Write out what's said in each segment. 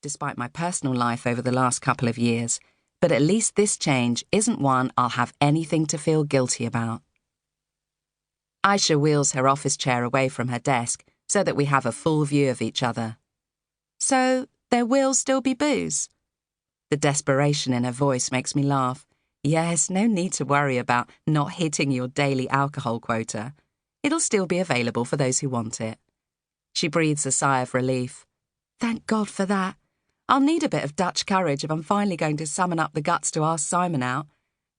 despite my personal life over the last couple of years, but at least this change isn't one I'll have anything to feel guilty about. Aisha wheels her office chair away from her desk so that we have a full view of each other. So, there will still be booze? The desperation in her voice makes me laugh. Yes, no need to worry about not hitting your daily alcohol quota. It'll still be available for those who want it. She breathes a sigh of relief. Thank God for that. I'll need a bit of Dutch courage if I'm finally going to summon up the guts to ask Simon out.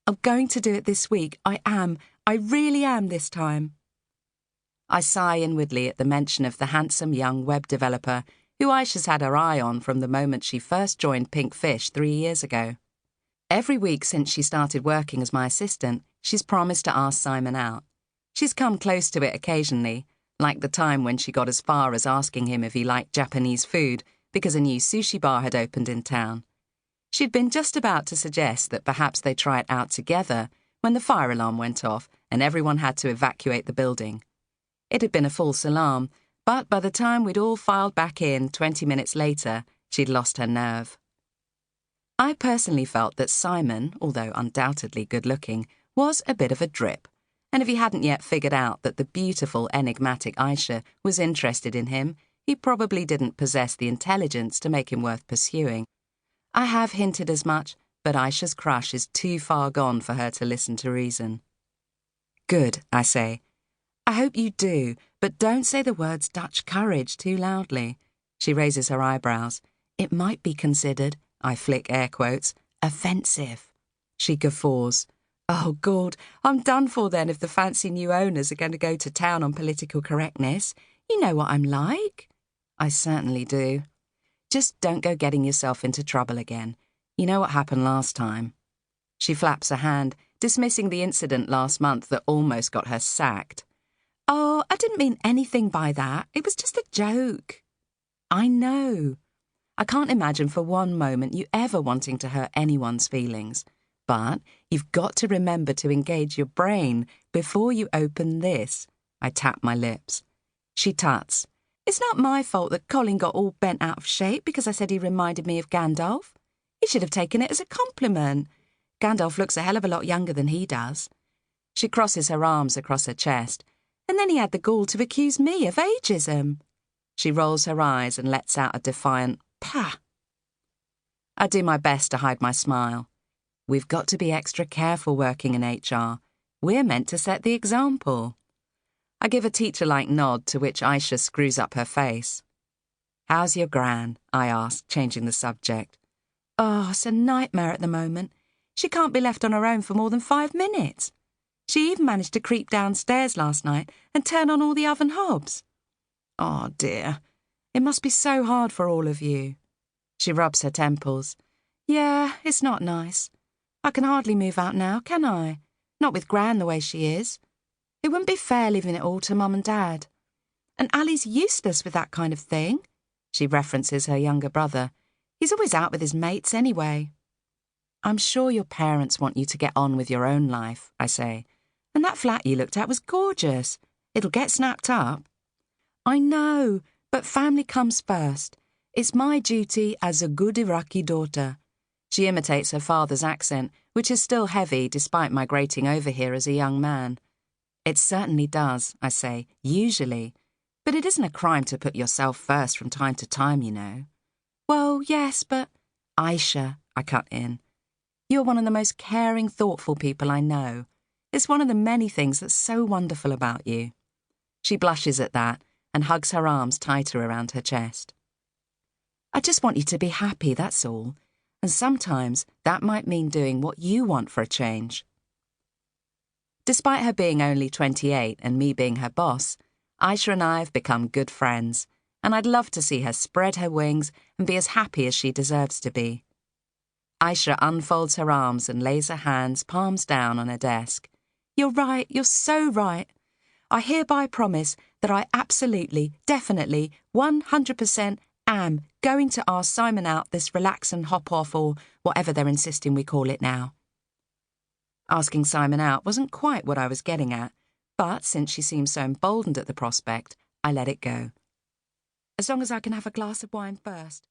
I'm going to do it this week. I really am this time. I sigh inwardly at the mention of the handsome young web developer who Aisha's had her eye on from the moment she first joined Pink Fish 3 years ago. Every week since she started working as my assistant, she's promised to ask Simon out. She's come close to it occasionally, like the time when she got as far as asking him if he liked Japanese food because a new sushi bar had opened in town. She'd been just about to suggest that perhaps they try it out together when the fire alarm went off and everyone had to evacuate the building. It had been a false alarm, but by the time we'd all filed back in 20 minutes later, she'd lost her nerve. I personally felt that Simon, although undoubtedly good-looking, was a bit of a drip, and if he hadn't yet figured out that the beautiful, enigmatic Aisha was interested in him, he probably didn't possess the intelligence to make him worth pursuing. I have hinted as much, but Aisha's crush is too far gone for her to listen to reason. Good, I say. I hope you do, but don't say the words Dutch courage too loudly. She raises her eyebrows. It might be considered, I flick air quotes, offensive. She guffaws. Oh, God, I'm done for then if the fancy new owners are going to go to town on political correctness. You know what I'm like. I certainly do. Just don't go getting yourself into trouble again. You know what happened last time. She flaps a hand, dismissing the incident last month that almost got her sacked. Oh, I didn't mean anything by that. It was just a joke. I know. I can't imagine for one moment you ever wanting to hurt anyone's feelings. But you've got to remember to engage your brain before you open this. I tap my lips. She tuts. It's not my fault that Colin got all bent out of shape because I said he reminded me of Gandalf. He should have taken it as a compliment. Gandalf looks a hell of a lot younger than he does. She crosses her arms across her chest. And then he had the gall to accuse me of ageism. She rolls her eyes and lets out a defiant pah. I do my best to hide my smile. We've got to be extra careful working in HR. We're meant to set the example. I give a teacher-like nod to which Aisha screws up her face. How's your gran? I ask, changing the subject. Oh, it's a nightmare at the moment. She can't be left on her own for more than 5 minutes. She even managed to creep downstairs last night and turn on all the oven hobs. Oh, dear. It must be so hard for all of you. She rubs her temples. Yeah, it's not nice. I can hardly move out now, can I? Not with Gran the way she is. It wouldn't be fair leaving it all to Mum and Dad. And Ali's useless with that kind of thing. She references her younger brother. He's always out with his mates anyway. I'm sure your parents want you to get on with your own life, I say. And that flat you looked at was gorgeous. It'll get snapped up. I know, but family comes first. It's my duty as a good Iraqi daughter. She imitates her father's accent, which is still heavy despite migrating over here as a young man. It certainly does, I say, usually. But it isn't a crime to put yourself first from time to time, you know. Well, yes, but... Aisha, I cut in. You're one of the most caring, thoughtful people I know. It's one of the many things that's so wonderful about you. She blushes at that and hugs her arms tighter around her chest. I just want you to be happy, that's all. And sometimes that might mean doing what you want for a change. Despite her being only 28 and me being her boss, Aisha and I have become good friends, and I'd love to see her spread her wings and be as happy as she deserves to be. Aisha unfolds her arms and lays her hands palms down on her desk. You're right, you're so right. I hereby promise that I absolutely, definitely, 100% am going to ask Simon out this relax and hop off or whatever they're insisting we call it now. Asking Simon out wasn't quite what I was getting at, but since she seemed so emboldened at the prospect, I let it go. As long as I can have a glass of wine first.